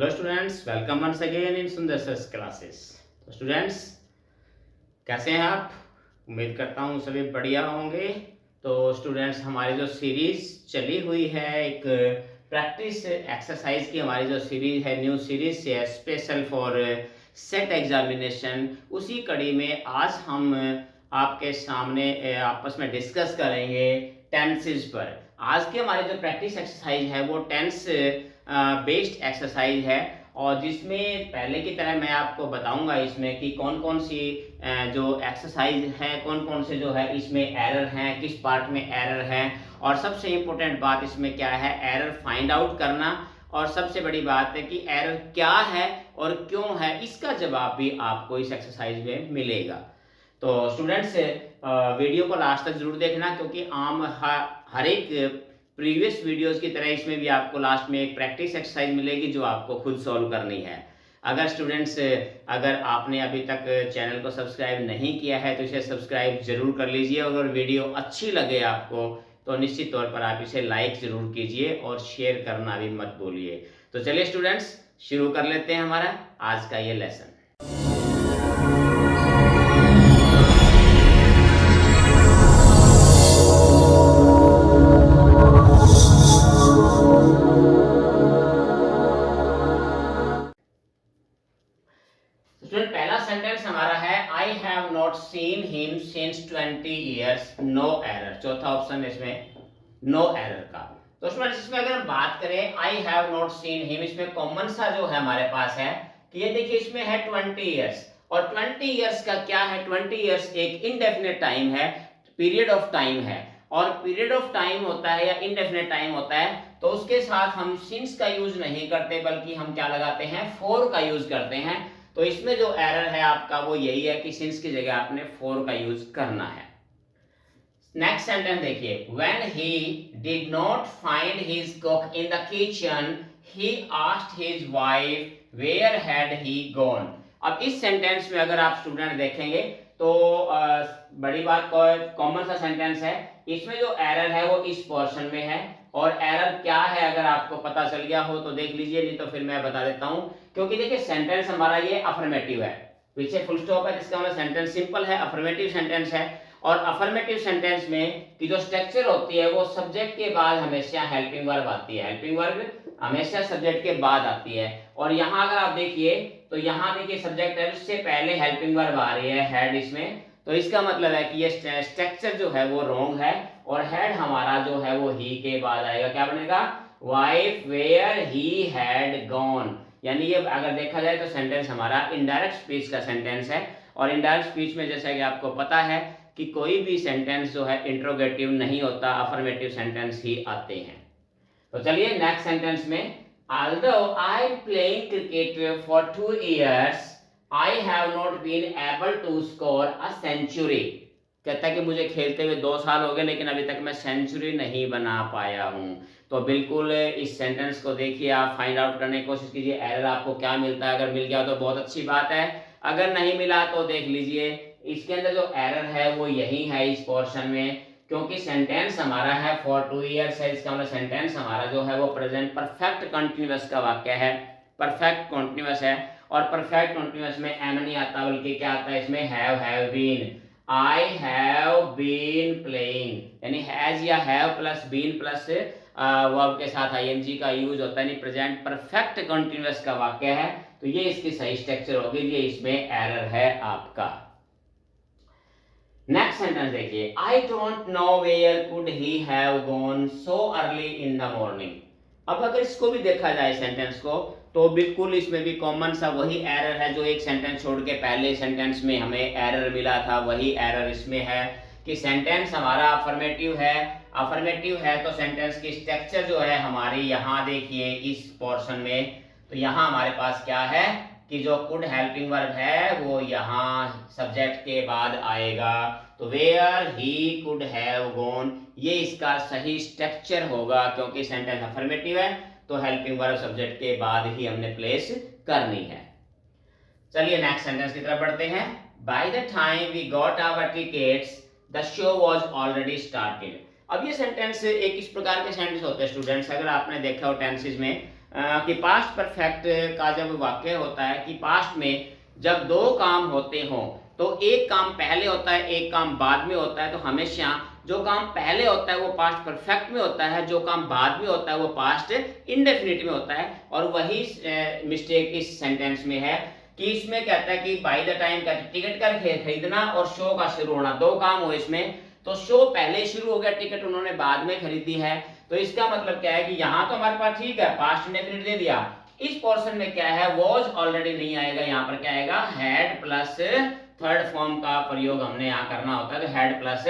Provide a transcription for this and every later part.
Hello students, welcome once again in Sundar sir's classes. तो students, कैसे हैं आप? उम्मीद करता हूँ सभी बढ़िया होंगे। तो स्टूडेंट्स, हमारी जो सीरीज चली हुई है, एक प्रैक्टिस एक्सरसाइज की हमारी जो सीरीज है, न्यू सीरीज है स्पेशल फॉर सेट एग्जामिनेशन, उसी कड़ी में आज हम आपके सामने आपस में डिस्कस करेंगे टेंसेस पर। आज की हमारी जो प्रैक्टिस एक्सरसाइज है वो टेंस बेस्ड एक्सरसाइज है, और जिसमें पहले की तरह मैं आपको बताऊंगा इसमें कि कौन कौन सी जो एक्सरसाइज है, कौन कौन से जो है इसमें एरर हैं, किस पार्ट में एरर है, और सबसे इम्पोर्टेंट बात इसमें क्या है, एरर फाइंड आउट करना। और सबसे बड़ी बात है कि एरर क्या है और क्यों है, इसका जवाब भी आपको इस एक्सरसाइज में मिलेगा। तो स्टूडेंट्स, वीडियो को लास्ट तक जरूर देखना, क्योंकि हर एक प्रीवियस वीडियोस की तरह इसमें भी आपको लास्ट में एक प्रैक्टिस एक्सरसाइज मिलेगी जो आपको खुद सॉल्व करनी है। अगर स्टूडेंट्स, अगर आपने अभी तक चैनल को सब्सक्राइब नहीं किया है तो इसे सब्सक्राइब जरूर कर लीजिए। अगर वीडियो अच्छी लगे आपको तो निश्चित तौर पर आप इसे लाइक जरूर कीजिए और शेयर करना भी मत भूलिए। तो चलिए स्टूडेंट्स, शुरू कर लेते हैं हमारा आज का ये लेसन। पहला सेंटेंस हमारा है, I have not seen him since 20 years, no error. चौथा ऑप्शन इसमें नो एरर का। तो स्टूडेंट्स, इसमें अगर हम बात करें I have not seen him, इसमें कॉमन सा जो है हमारे पास है कि ये देखिए इसमें है 20 ईयर्स, और 20 ईयर्स का क्या है, 20 ईयर्स एक इनडेफिनेट टाइम है, पीरियड ऑफ टाइम है। और पीरियड ऑफ टाइम होता है या इनडेफिनेट टाइम होता है तो उसके साथ हम सिंस का यूज नहीं करते, बल्कि हम क्या लगाते हैं, फॉर का यूज करते हैं। तो इसमें जो एरर है आपका वो यही है कि सिंस की जगह आपने फॉर का यूज करना है। नेक्स्ट सेंटेंस देखिए, when he did not find his cook in the kitchen he asked his wife where had he gone. अब इस सेंटेंस में अगर आप स्टूडेंट देखेंगे तो बड़ी बात कॉमन सा सेंटेंस है, इसमें जो एरर है वो इस पोर्शन में है। और एरर क्या है अगर आपको पता चल गया हो तो देख लीजिए, नहीं तो फिर मैं बता देता हूं। क्योंकि देखिए सेंटेंस हमारा ये अफर्मेटिव है, पीछे फुल स्टॉप है, जिसका मतलब सेंटेंस सिंपल है, अफर्मेटिव सेंटेंस है। और अफर्मेटिव सेंटेंस में की जो स्ट्रक्चर होती है वो सब्जेक्ट के बाद हमेशा हेल्पिंग वर्ब आती है, हेल्पिंग वर्ब हमेशा सब्जेक्ट के बाद आती है। और यहाँ अगर आप देखिए तो यहाँ देखिए सब्जेक्ट है, उससे पहले हेल्पिंग वर्ब आ रही है, हैड इसमें। तो इसका मतलब है कि ये स्ट्रक्चर जो है वो रॉन्ग है, और हैड हमारा जो है वो ही के बाद आएगा। क्या बनेगा, wife where he had gone. यानी ये अगर देखा जाए तो सेंटेंस हमारा इनडायरेक्ट स्पीच का सेंटेंस है। और इनडायरेक्ट स्पीच में जैसा कि आपको पता है कि कोई भी सेंटेंस जो है इंट्रोगेटिव नहीं होता, अफर्मेटिव सेंटेंस ही आते हैं। तो चलिए नेक्स्ट सेंटेंस में, although I am playing cricket for 2 years I have not been able to score a century। कहता है कि मुझे खेलते हुए 2 साल हो गए लेकिन अभी तक मैं सेंचुरी नहीं बना पाया हूं। तो बिल्कुल इस सेंटेंस को देखिए, आप फाइंड आउट करने की कोशिश कीजिए एरर आपको क्या मिलता है। अगर मिल गया तो बहुत अच्छी बात है, अगर नहीं मिला तो देख लीजिए इसके अंदर जो एरर है वो यही है इस पोर्शन में। क्योंकि सेंटेंस हमारा है फॉर 2 ईयर्स है, इसका मतलब सेंटेंस हमारा जो है वो प्रेजेंट परफेक्ट कंटिन्यूअस का वाक्य है, परफेक्ट कंटिन्यूअस है। और परफेक्ट कंटिन्यूअस में एम नहीं आता बल्कि क्या आता है इसमें, have been. I have been playing, यानी हैज या have plus been plus verb के साथ आईएनजी का यूज होता है, यानी प्रेजेंट परफेक्ट कंटिन्यूअस का वाक्य है। तो ये इसकी सही स्ट्रक्चर होगी, ये इसमें एरर है आपका। नेक्स्ट सेंटेंस देखिए, I don't know where could he have gone so early in the morning. अब अगर इसको भी देखा जाए सेंटेंस को तो बिल्कुल इसमें भी कॉमन सा वही एरर है जो एक सेंटेंस छोड़ के पहले सेंटेंस में हमें एरर मिला था, वही एरर इसमें है कि सेंटेंस हमारा अफर्मेटिव है। अफर्मेटिव है तो सेंटेंस की स्ट्रक्चर जो है हमारी, यहाँ देखिए इस पोर्शन में, तो यहाँ हमारे पास क्या है कि जो कुड हेल्पिंग वर्ब है वो यहाँ सब्जेक्ट के बाद आएगा। तो where he could have gone, ये इसका सही स्ट्रक्चर होगा। क्योंकि सेंटेंस अफर्मेटिव है तो हेल्पिंग वर्ब सब्जेक्ट के बाद ही हमने प्लेस करनी है। चलिए नेक्स्ट सेंटेंस की तरफ बढ़ते हैं। By the time we got our tickets the show was already started. अब ये सेंटेंस एक इस प्रकार के सेंटेंस होते हैं स्टूडेंट्स, अगर आपने देखा हो टेंसेस में, कि पास्ट परफेक्ट का जब वाक्य होता है कि पास्ट में जब दो काम होते हों तो एक काम पहले होता है एक काम बाद में होता है, तो हमेशा जो काम पहले होता है वो पास्ट परफेक्ट में होता है, जो काम बाद में होता है वो पास्ट इंडेफिनिट में होता है। और वही मिस्टेक इस सेंटेंस में है कि इसमें कहता है कि बाय द टाइम का टिकट का खरीदना और शो का शुरू होना, दो काम हो इसमें, तो शो पहले शुरू हो गया, टिकट उन्होंने बाद में खरीदी है। तो इसका मतलब क्या है कि यहाँ तो हमारे पास ठीक है पास्ट इंडेफिनिट दे दिया, इस पोर्शन में क्या है वॉज ऑलरेडी नहीं आएगा, यहाँ पर क्या आएगा हैड प्लस थर्ड फॉर्म का प्रयोग हमने यहाँ करना होता है, तो हैड प्लस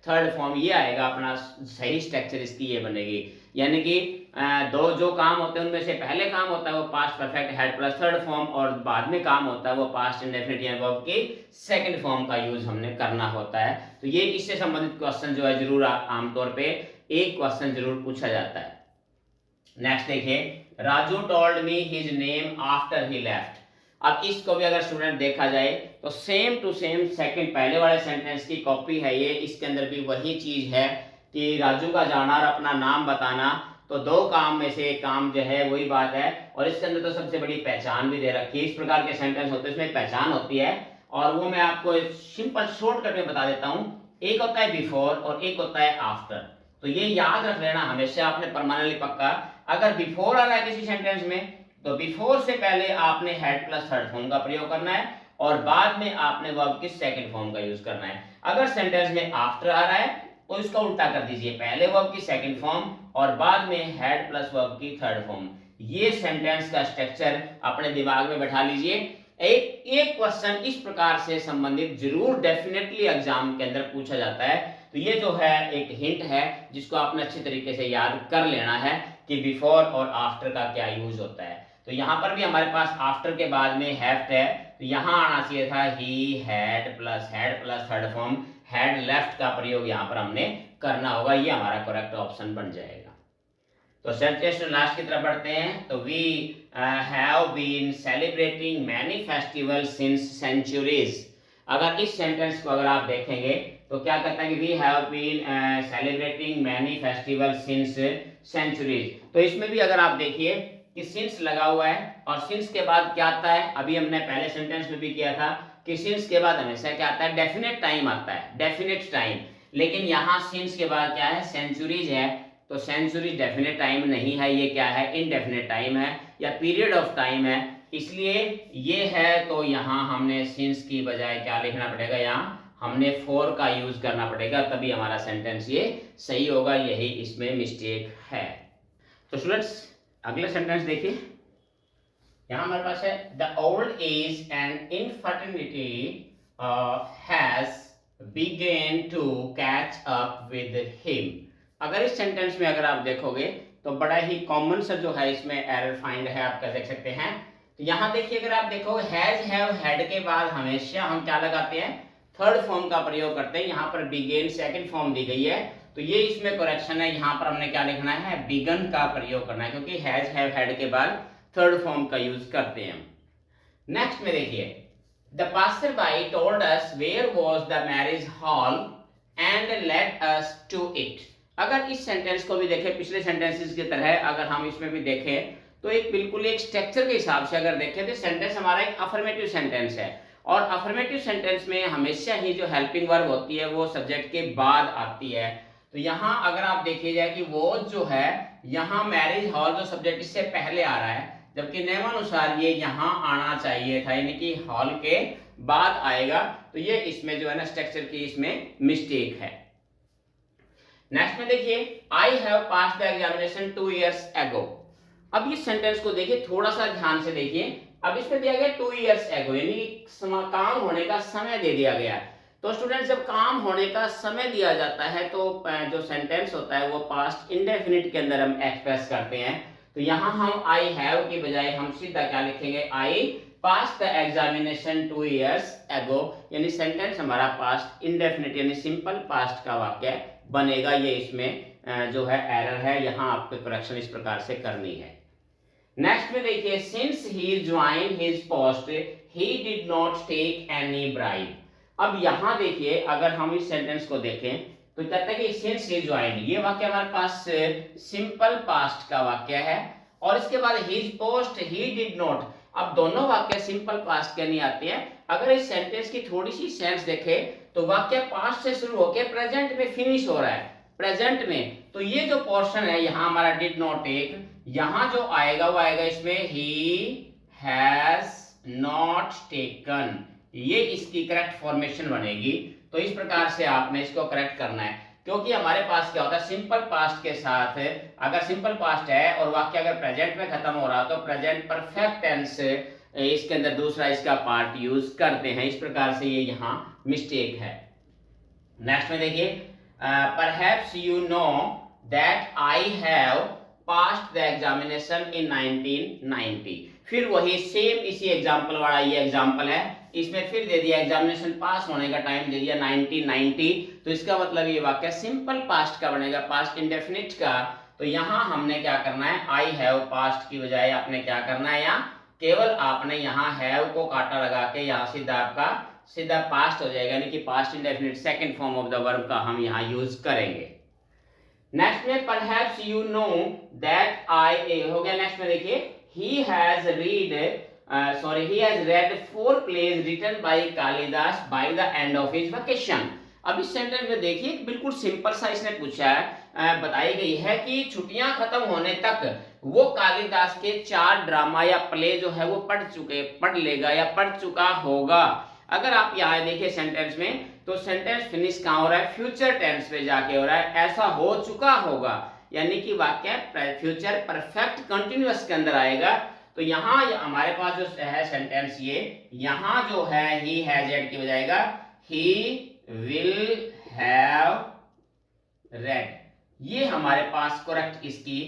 थर्ड फॉर्म ये आएगा अपना, सही स्ट्रक्चर इसकी ये बनेगी। यानी कि दो जो काम होते हैं उनमें से पहले काम होता है वो past perfect had plus third form, और बाद में काम होता है वो पास्ट इंडेफिनिट या वर्ब की सेकंड फॉर्म का यूज हमने करना होता है। तो ये इससे संबंधित क्वेश्चन जो है जरूर आमतौर पे एक क्वेश्चन जरूर पूछा जाता है। नेक्स्ट देखिए, Raju told me his name after he left. अब इसको भी अगर स्टूडेंट देखा जाए तो सेम टू सेम सेकंड पहले वाले सेंटेंस की कॉपी है ये, इसके अंदर भी वही चीज है कि राजू का जाना और अपना नाम बताना, तो दो काम में से एक काम जो है वही बात है। और इसके अंदर तो सबसे बड़ी पहचान भी दे रखी है, इस प्रकार के सेंटेंस होते हैं इसमें पहचान होती है, और वो मैं आपको सिंपल शॉर्टकट में बता देता हूँ। एक होता है बिफोर और एक होता है आफ्टर, तो ये याद रख लेना हमेशा आपने परमानेंटली पक्का। अगर बिफोर आ रहा है किसी सेंटेंस में तो बिफोर से पहले आपने हैड प्लस थर्ड फॉर्म का प्रयोग करना है और बाद में आपने वर्ब की सेकंड फॉर्म का यूज करना है। अगर सेंटेंस में आफ्टर आ रहा है तो इसका उल्टा कर दीजिए, पहले वर्ब की सेकंड फॉर्म और बाद में हैड प्लस वर्ब की थर्ड फॉर्म। ये सेंटेंस का स्ट्रक्चर अपने दिमाग में बैठा लीजिए। एक एक क्वेश्चन इस प्रकार से संबंधित जरूर डेफिनेटली एग्जाम के अंदर पूछा जाता है। तो ये जो है एक हिंट है जिसको आपने अच्छी तरीके से याद कर लेना है कि बिफोर और आफ्टर का क्या यूज होता है। तो यहाँ पर भी हमारे पास आफ्टर के बाद में हैव है, तो यहाँ आना चाहिए था he had plus third form had left का प्रयोग यहाँ पर हमने करना होगा, ये हमारा करेक्ट ऑप्शन बन जाएगा। तो सेंटेंस लास्ट की तरफ बढ़ते हैं। तो we have been celebrating many festival since centuries. अगर इस सेंटेंस को अगर आप देखेंगे तो क्या कहता है कि we have been celebrating many festival since centuries. तो इसमें भी अगर आप देखिए कि सिंस लगा हुआ है और सिंस के बाद क्या आता है, अभी हमने पहले सेंटेंस में भी किया था कि सिंस के बाद हमेशा क्या आता है डेफिनेट टाइम आता है, डेफिनेट टाइम। लेकिन यहाँ सिंस के बाद क्या है सेंचुरीज है, तो सेंचुरी डेफिनेट टाइम नहीं है, ये क्या है इनडेफिनेट टाइम है या पीरियड ऑफ टाइम है, इसलिए ये है। तो यहाँ हमने सिंस की बजाय क्या लिखना पड़ेगा, यहाँ हमने फॉर का यूज करना पड़ेगा, तभी हमारा सेंटेंस ये सही होगा, यही इसमें मिस्टेक है। तो स्टूडेंट्स अगले सेंटेंस देखिए, यहाँ हमारे पास है the old age and infertility has begun to catch up with him. अगर इस सेंटेंस में अगर आप देखोगे तो बड़ा ही कॉमन सा जो है इसमें एरर फाइंड है, आप क्या देख सकते हैं। तो यहाँ देखिए अगर आप देखोगे हैज हैव हैड के बाद हमेशा हम क्या लगाते हैं थर्ड फॉर्म का प्रयोग करते हैं। यहाँ पर बिगेन सेकंड फॉर्म दी गई है, तो ये इसमें करेक्शन है, यहाँ पर हमने क्या लिखना है बिगन का प्रयोग करना है, क्योंकि हैज हैव हैड के बाद थर्ड फॉर्म का यूज करते हैं। नेक्स्ट में देखिए the pastor by told us where was the marriage hall and led us to it. अगर इस सेंटेंस को भी देखें पिछले सेंटेंसेस की तरह, अगर हम इसमें भी देखें तो एक बिल्कुल एक स्ट्रक्चर के हिसाब से अगर देखें तो सेंटेंस हमारा एक अफर्मेटिव सेंटेंस है, और अफर्मेटिव सेंटेंस में हमेशा ही जो हेल्पिंग वर्ब होती है वो सब्जेक्ट के बाद आती है। तो यहाँ अगर आप देखिए जाए कि वो जो है यहाँ मैरिज हॉल जो सब्जेक्ट इससे पहले आ रहा है, जबकि नियमानुसार ये यहाँ आना चाहिए था, यानी कि हॉल के बाद आएगा। तो ये इसमें जो है ना स्ट्रक्चर की इसमें मिस्टेक है। नेक्स्ट में देखिए I have pass the examination 2 years ago। अब इस सेंटेंस को देखिए थोड़ा सा ध्यान से देखिए, अब इसमें दिया गया 2 years ago, यानी काम होने का समय दे दिया गया है। तो स्टूडेंट जब काम होने का समय दिया जाता है तो जो सेंटेंस होता है वो पास्ट इंडेफिनिट के अंदर हम एक्सप्रेस करते हैं। तो यहाँ हम आई हैव की बजाय हम सीधा क्या लिखेंगे आई पास द एग्जामिनेशन 2 years ago, यानी सेंटेंस हमारा पास्ट इंडेफिनिट यानी सिंपल पास्ट का वाक्य बनेगा। ये इसमें जो है एरर है, यहाँ आपको करेक्शन इस प्रकार से करनी है। नेक्स्ट में देखिए since he join his post he did not take any bribe. अब यहाँ देखिए अगर हम इस सेंटेंस को देखें तो कहता है कि सिंस ही ज्वाइन, ये वाक्य हमारे पास सिंपल पास्ट का वाक्य है, और इसके बाद his post he did not. अब दोनों वाक्य सिंपल पास्ट के नहीं आते हैं। अगर इस सेंटेंस की थोड़ी सी सेंस देखें तो वाक्य पास्ट से शुरू होकर प्रेजेंट में फिनिश हो रहा है, प्रेजेंट में। तो ये जो पोर्शन है यहाँ हमारा डिड नॉट टेक, यहाँ जो आएगा वो आएगा इसमें ही हैज नॉट टेकन, ये इसकी करेक्ट फॉर्मेशन बनेगी। तो इस प्रकार से आपने इसको करेक्ट करना है, क्योंकि हमारे पास क्या होता है सिंपल पास्ट के साथ अगर सिंपल पास्ट है और वाक्य अगर प्रेजेंट में खत्म हो रहा तो प्रेजेंट परफेक्ट टेंस इसके अंदर दूसरा इसका पार्ट यूज करते हैं। इस प्रकार से ये यहाँ मिस्टेक है। नेक्स्ट में देखिए, perhaps you know that I have passed the examination in 1990। फिर वही सेम इसी एग्जाम्पल वाला ये एग्जाम्पल है, इसमें फिर दे दिया एग्जामिनेशन पास होने का टाइम दे दिया 1990। तो इसका मतलब ये वाक्य सिंपल पास्ट का बनेगा, पास्ट इंडेफिनिट का। तो यहाँ हमने क्या करना है, आई हैव पास्ट की बजाय आपने क्या करना है, यहाँ केवल आपने यहाँ हैव को काटा लगा के यहाँ सीधा आपका सीधा पास्ट हो जाएगा, यानी कि past indefinite second form of the verb का हम यहाँ यूज करेंगे। नेक्स्ट में perhaps you know that I हो गया। नेक्स्ट में देखिए, he has read 4 plays written by Kalidas by the end of his vacation। अब इस सेंटेंस में देखिए बिल्कुल सिंपल सा इसने पूछा है, बताई गई है कि छुट्टियां खत्म होने तक वो कालिदास के 4 ड्रामा या प्ले जो है वो पढ़ लेगा या पढ़ चुका होगा। अगर आप यहाँ देखिए सेंटेंस में, तो सेंटेंस फिनिश कहाँ हो रहा है, फ्यूचर टेंस पे जाके हो रहा है, ऐसा हो चुका होगा, यानी कि वाक्य फ्यूचर परफेक्ट कंटिन्यूअस के अंदर आएगा। तो यहाँ हमारे पास जो है सेंटेंस ये यहाँ जो है ही हैज रेड की बजाएगा ही विल हैव रेड। ये हमारे पास करेक्ट इसकी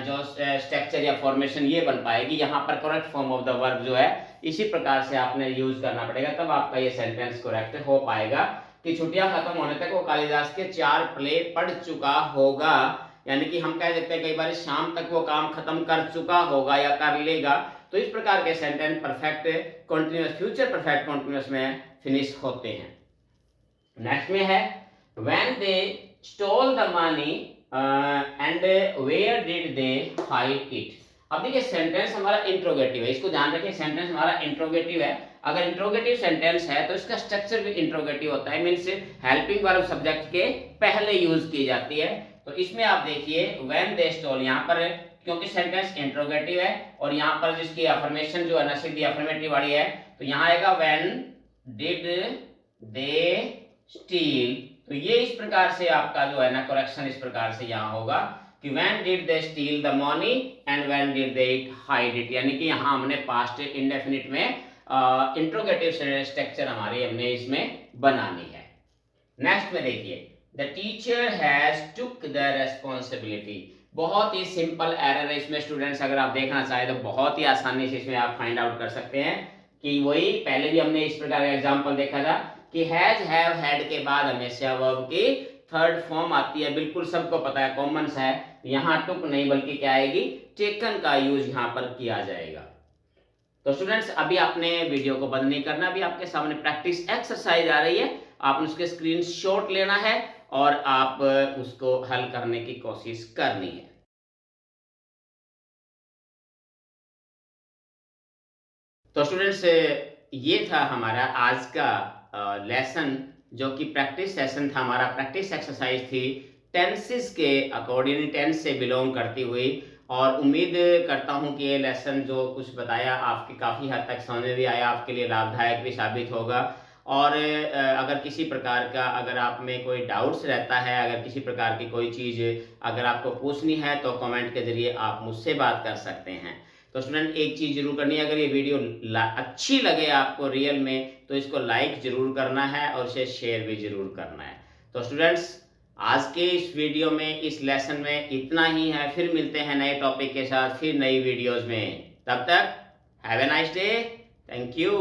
जो स्ट्रक्चर या फॉर्मेशन ये बन पाएगी। यहाँ पर correct form of the verb जो है इसी प्रकार से आपने यूज करना पड़ेगा, तब आपका ये सेंटेंस करेक्ट हो पाएगा कि छुट्टियां खत्म होने तक वो कालिदास के 4 प्ले पढ़ चुका होगा। यानी कि हम कह सकते हैं कई बार शाम तक वो काम खत्म कर चुका होगा या कर लेगा। तो इस प्रकार के sentence perfect continuous future perfect continuous में फिनिश होते हैं। नेक्स्ट में है when they stole the money and where did they hide it. अब देखिए सेंटेंस हमारा इंट्रोगेटिव है, इसको ध्यान रखिए, सेंटेंस हमारा इंट्रोगेटिव है। अगर इंट्रोगेटिव सेंटेंस है तो इसका स्ट्रक्चर भी इंट्रोगेटिव होता है, मींस हेल्पिंग वर्ब सब्जेक्ट के पहले यूज की जाती है। तो इसमें आप देखिए व्हेन दे स्टोल, यहाँ पर क्योंकि सेंटेंस इंट्रोगेटिव है और यहाँ पर जिसकी अफर्मेशन जो है ना सीधी अफर्मेटिव वाली है, तो यहाँ आएगा व्हेन डिड दे स्टील। तो ये इस प्रकार से आपका जो है ना करेक्शन इस प्रकार से यहाँ होगा कि when did they still the money and when did they hide it, यानी कि यहाँ हमने पास्ट इंडेफिनिट में इंट्रोगेटिव स्ट्रक्चर हमारे हमने इसमें बनानी है। नेक्स्ट में देखिए the teacher has took the responsibility. बहुत ही सिंपल एरर है इसमें स्टूडेंट्स, अगर आप देखना चाहें तो बहुत ही आसानी से इसमें आप फाइंड आउट कर सकते हैं कि वही पहले भी हमने इस प्रकार का एग्जांपल देखा था कि हैज हैव हैड के बाद हमेशा वर्ब की थर्ड फॉर्म आती है, बिल्कुल सबको पता है, कॉमन सा है। यहाँ टुक नहीं बल्कि क्या आएगी, टेकन का यूज यहाँ पर किया जाएगा। तो स्टूडेंट्स अभी आपने वीडियो को बंद नहीं करना, अभी आपके सामने प्रैक्टिस एक्सरसाइज आ रही है, आपने उसके स्क्रीनशॉट लेना है और आप उसको हल करने की कोशिश करनी है। तो स्टूडेंट्स ये था हमारा आज का लेसन, जो कि प्रैक्टिस सेशन था हमारा, प्रैक्टिस एक्सरसाइज थी टेंसेस के अकॉर्डिंग, टेंस से बिलोंग करती हुई। और उम्मीद करता हूँ कि ये लेसन जो कुछ बताया आपकी काफ़ी हद तक समझ में भी आया, आपके लिए लाभदायक भी साबित होगा। और अगर किसी प्रकार का अगर आप में कोई डाउट्स रहता है, अगर किसी प्रकार की कोई चीज़ अगर आपको पूछनी है तो कमेंट के ज़रिए आप मुझसे बात कर सकते हैं। तो स्टूडेंट एक चीज़ जरूर करनी है, अगर ये वीडियो अच्छी लगे आपको रियल में तो इसको लाइक ज़रूर करना है और इसे शेयर भी ज़रूर करना है। तो स्टूडेंट्स आज के इस वीडियो में, इस लेसन में इतना ही है। फिर मिलते हैं नए टॉपिक के साथ, फिर नई वीडियोज़ में। तब तक have a nice day, thank you.